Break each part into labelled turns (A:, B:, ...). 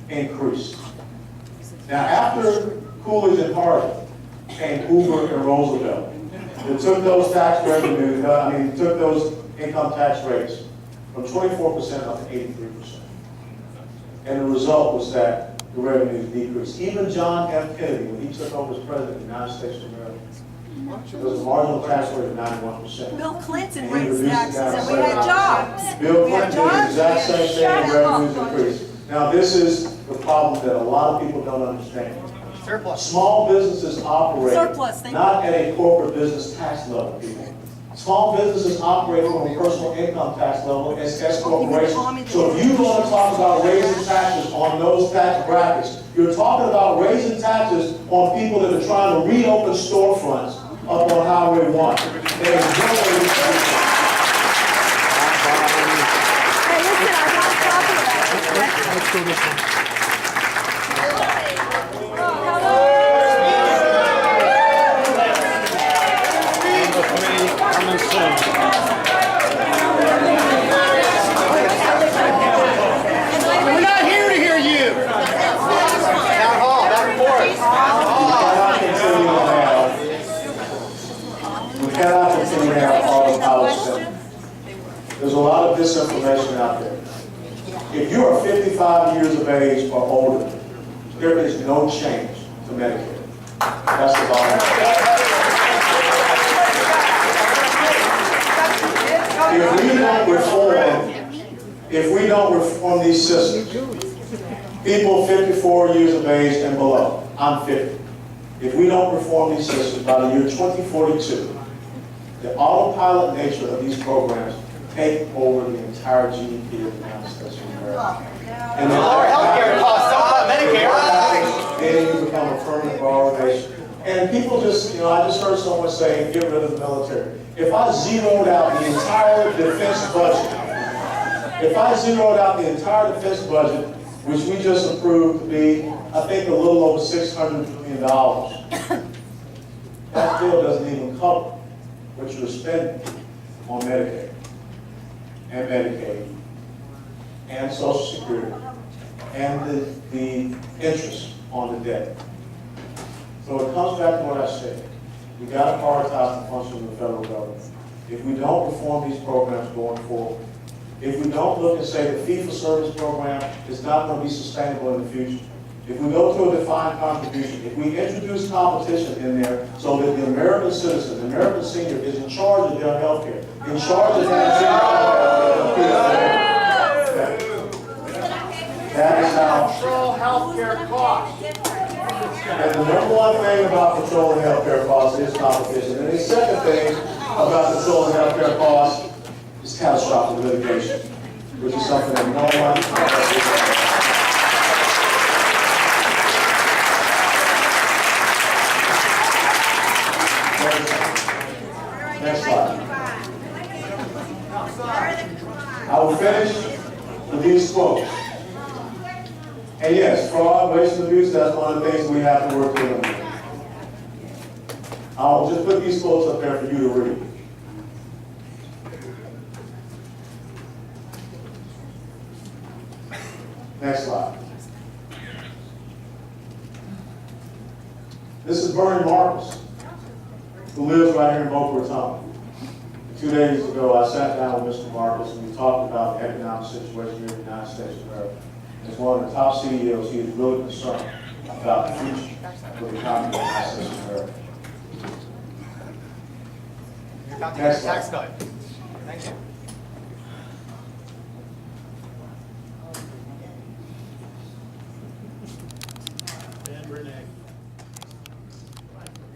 A: increased. Now, after Coolidge and Harding came Hoover and Roosevelt. They took those tax revenues, took those income tax rates from 24% up to 83%. And the result was that the revenues decreased. Even John F. Kennedy, when he took over as president of the United States of America, there was a marginal tax rate of 91%.
B: Bill Clinton
A: And he
B: raised
A: reduced it
B: taxes
A: down to
B: and we had
A: 7%.
B: jobs.
A: Bill
B: We had
A: Clinton did the
B: jobs,
A: exact
B: we
A: same
B: had
A: thing,
B: shut
A: and
B: up.
A: revenues increased. Now, this is the problem that a lot of people don't understand.
C: Surplus.
A: Small businesses operate
B: Surplus, thank
A: not at a corporate business tax level, people. Small businesses operate from a personal income tax level as S corporations. So if you want to talk about raising taxes on those tax brackets, you're talking about raising taxes on people that are trying to reopen storefronts up on Highway 1.
B: Hey, listen, I want to talk about it.
D: Let's go this one.
C: We're not here to hear you. Town hall, back and forth.
A: We cannot continue to have all the policy. There's a lot of disinformation out there. If you are 55 years of age or older, there is no change to Medicare. That's the bottom line. If we don't reform these systems, people 54 years of age and below, I'm 50. If we don't reform these systems by the year 2042, the autopilot nature of these programs take over the entire GDP of the United States of America. And
C: Lower healthcare costs, don't cut Medicare.
A: then you become a permanent borrower nation. And people just, I just heard someone say, get rid of the military. If I zeroed out the entire defense budget, which we just approved to be, I think, a little over $600 million, that bill doesn't even cover what you're spending on Medicare and Medicaid and Social Security and the interest on the debt. So it comes back to what I said. We got to prioritize the function of the federal government. If we don't reform these programs going forward, if we don't look and say the fee-for-service program is not going to be sustainable in the future, if we go to a defined contribution, if we introduce competition in there so that the American citizen, the American senior is in charge of their health care, in charge of their that is how.
C: Control healthcare costs.
A: And the number one thing about controlling healthcare costs is competition. And the second thing about controlling healthcare costs is catastrophic litigation, which is something that no one. Next slide. I will finish with these quotes. And yes, fraud, waste, and abuse, that's one of the things we have to work to eliminate. I'll just put these quotes up there for you to read. Next slide. This is Bernie Marcus, who lives right here in Boca Raton. 2 days ago, I sat down with Mr. Marcus and we talked about the economic situation here in the United States of America. As one of the top CEOs, he is really concerned about the future of the economy of the United States of America.
C: You're about to
A: Next
C: get a tax cut. Thank you.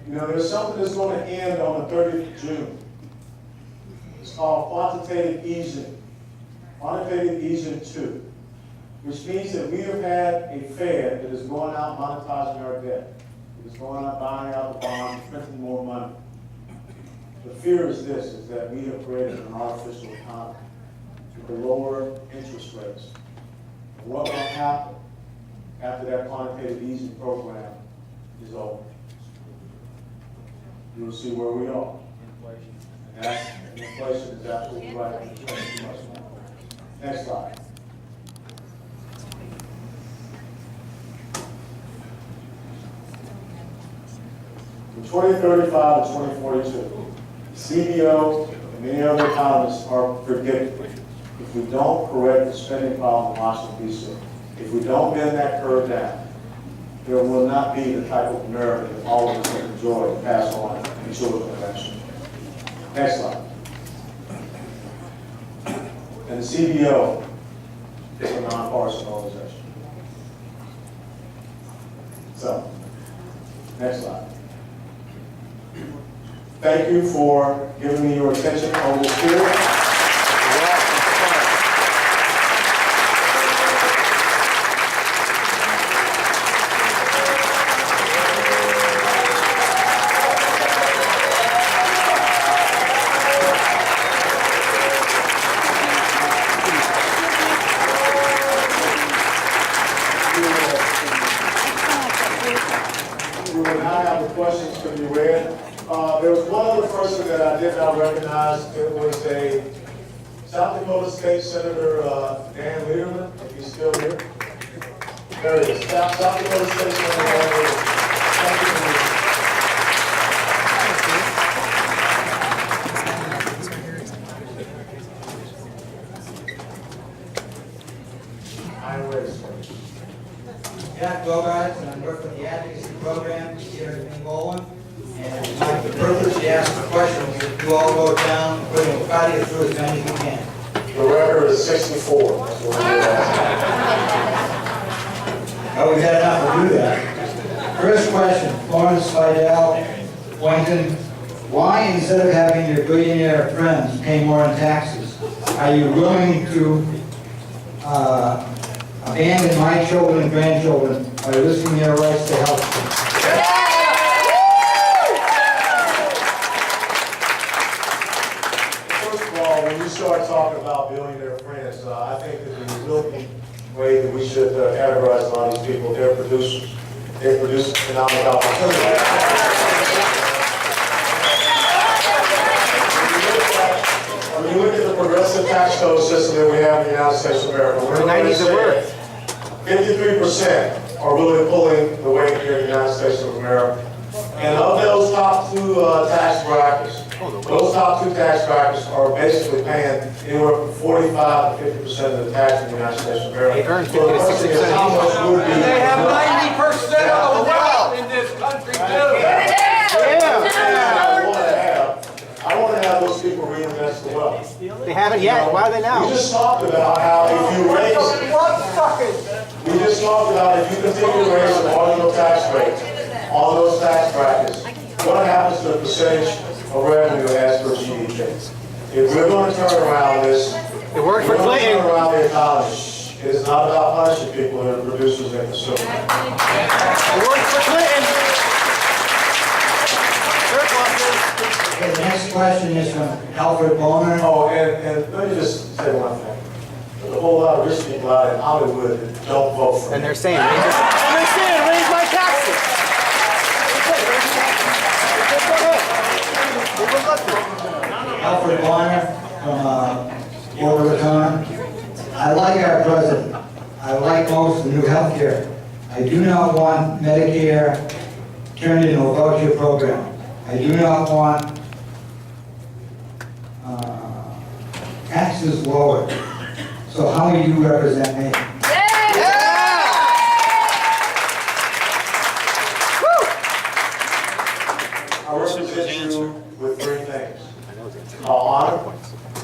A: There's something that's going to end on the 30th of June. It's called quantitative easing. Quantitative easing 2. Which means that we have had a Fed that is going out monetizing our debt. It is going out buying out the bonds, printing more money. The fear is this, is that we have created an artificial economy with lower interest rates. And what will happen after that quantitative easing program is over? You will see where we are. Inflation. And inflation is absolutely right. Next slide. From 2035 to 2042, CBO and many other economists are predicting if we don't correct the spending problem in Washington, D.C., if we don't bend that curve down, there will not be the type of America that all of us can enjoy and pass on to children eventually. Next slide. And the CBO is a nonpartisan organization. So, next slide. Thank you for giving me your attention on this period. Questions can be read. There was one other person that I did not recognize. It was a South Dakota State Senator Dan Leaderman, if he's still here. There he is. South Dakota State Senator Dan Leaderman. Thank you. I'm ready, sir.
D: Jack Bogart, and I work with the advocacy program here in Bowling. And it's my privilege to ask the questions that you all wrote down. We're going to try to get through as many as we can.
A: The record is 64. That's what we're
D: Oh, we got enough to do that. First question, Florence Vidal, Boynton. Why, instead of having your billionaire friends pay more in taxes, are you willing to abandon my children and grandchildren by risking their rights to health care?
A: First of all, when you start talking about billionaire friends, I think that the real way that we should categorize a lot of these people, they're producers. They produce economic opportunity. When you look at the progressive tax code system that we have in the United States of America, we're going to say 53% are really pulling the weight here in the United States of America. And of those top two tax brackets, those top two tax brackets are basically paying anywhere from 45 to 50% of the tax in the United States of America.
E: They earn 50 to 60%.
C: And they have 90% of the wealth in this country too.
A: I want to have those people reinvest the wealth.
E: They haven't yet. Why are they now?
A: We just talked about how if you raise, we just talked about if you continue to raise the marginal tax rate on those tax brackets, what happens to the percentage of revenue as per GDP? If we're going to turn around this,
E: It worked for
A: we're going to
E: Clinton.
A: turn around the economy. It is not about punishing people that are producers and consumers.
E: It worked for Clinton.
D: Okay, the next question is from Alfred Boner.
A: Oh, and let me just say one thing. There's a whole lot of rich people out in Hollywood that don't vote for me.
E: And they're saying, raise my taxes.
D: Alfred Bonner from Boca Raton. I like our president. I like most of the new health care. I do not want Medicare turned into a voucher program. I do not want taxes lowered. So how do you represent me?
A: I represent you with three things. Call honor,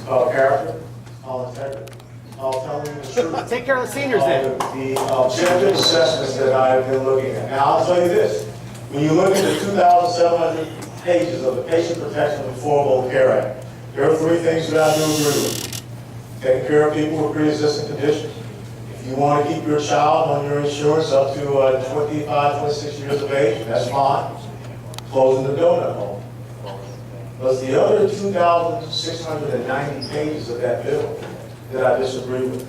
A: call character, call integrity, call telling you the truth.
E: Take care of the seniors then.
A: The objective assessments that I've been looking at. Now, I'll tell you this. When you look at the 2,700 pages of the Patient Protection and Affordable Care Act, there are three things that I do agree with. Taking care of people with pre-existing conditions. If you want to keep your child on your insurance up to 25, 26 years of age, that's fine. Closing the donut hole. But the other 2,690 pages of that bill that I disagree with.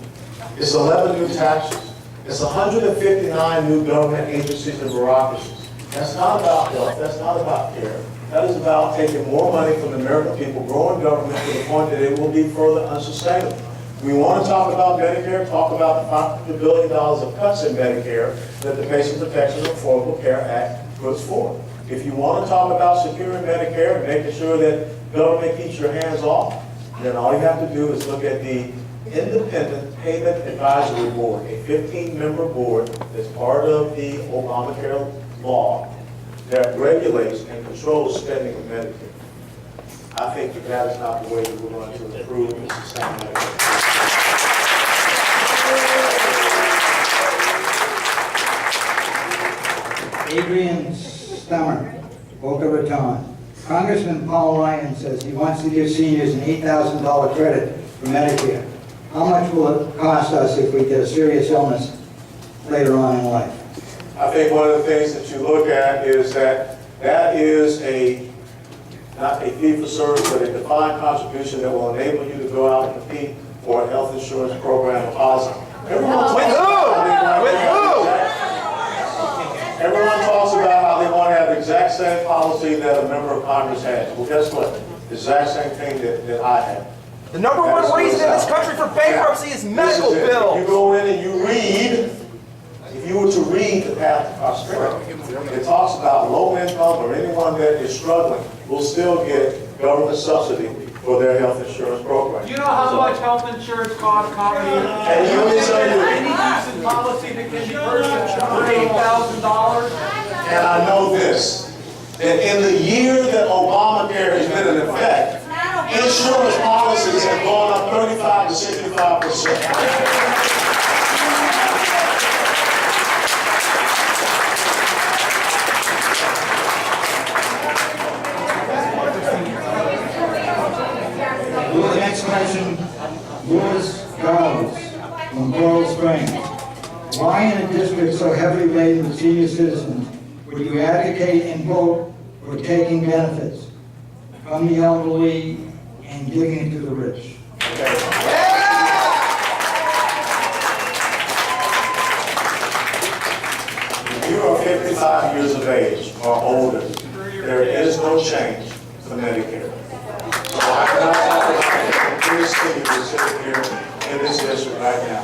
A: It's 11 new taxes. It's 159 new government agencies and bureaucracies. That's not about health. That's not about care. That is about taking more money from the American people, growing government to the point that it will be further unsustainable. We want to talk about Medicare, talk about the $500 billion of cuts in Medicare that the Patient Protection and Affordable Care Act puts forth. If you want to talk about securing Medicare and making sure that government keeps your hands off, then all you have to do is look at the Independent Payment Advisory Board, a 15-member board that's part of the Obamacare law that regulates and controls spending of Medicare. I think that is not the way that we're going to improve and sustain Medicare.
D: Adrian Stummer, Boca Raton. Congressman Paul Ryan says he wants to give seniors an $8,000 credit for Medicare. How much will it cost us if we get a serious illness later on in life?
A: I think one of the things that you look at is that is not a fee for service, but a defined contribution that will enable you to go out and compete for a health insurance program or policy. Everyone
E: With who? With who?
A: Everyone talks about how they want to have the exact same policy that a member of Congress has. Well, guess what? The exact same thing that I have.
E: The number one reason in this country for bankruptcy is medical
A: If you
E: bills.
A: go in and you read, if you were to read the Path to Prosperity, it talks about low income or anyone that is struggling will still get government subsidy for their health insurance program.
F: Do you know how much health insurance costs common?
A: And you will tell you,
F: Any decent policy that can be purchased for $8,000?
A: and I know this, that in the year that Obamacare has been in effect, insurance policies have gone up 35 to 65%.
D: The next question, Louis Giles from Coral Springs. Why in a district so heavily laden with senior citizens would you advocate and vote for taking benefits from the elderly and giving it to the rich?
A: If you are 55 years of age or older, there is no change to Medicare. So I cannot talk about the city that's sitting here in this district right now.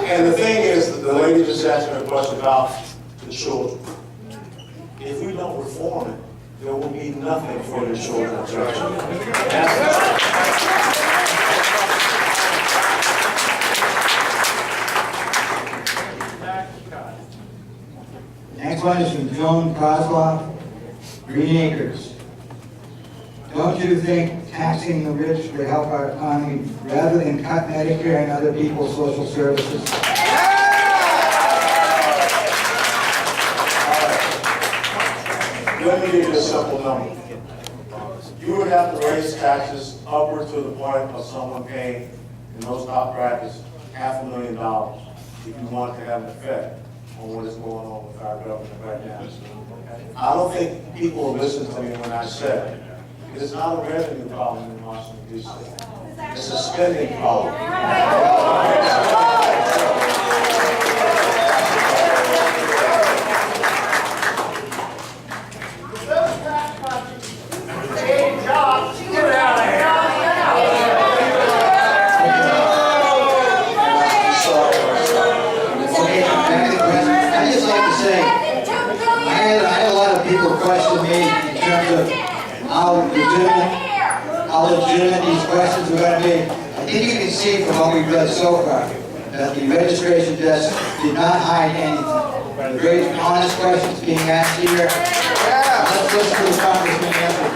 A: And the thing is, that the lady just asked me a question about the children. If we don't reform it, there will be nothing for the children.
D: Next one is from Joan Kozloff, Green Acres. Don't you think taxing the rich would help our economy rather than cut Medicare and other people's social services?
A: Let me give you a simple number. You would have to raise taxes upward to the point of someone paying, in those top brackets, $500,000 if you want to have an effect on what is going on with our government right now. I don't think people will listen to me when I say it is not a revenue problem in Washington, D.C. It's a spending problem.
D: How legitimate these questions are going to be. I think you can see from what we've done so far that the registration desk did not hide anything. The very honest questions being asked here. Let's listen to the congressman answer.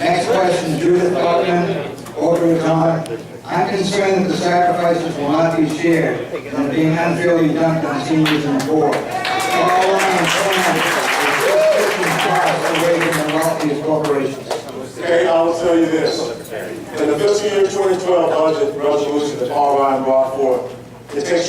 D: Next question, Judith Buckman, Boca Raton. I'm concerned that the sacrifices will not be shared and being unfairly dumped on seniors and the poor. All Ryan's plan away from the wealthiest corporations.
A: Okay, I will tell you this. In the fiscal year 2012 budget resolution that Paul Ryan brought forth, it takes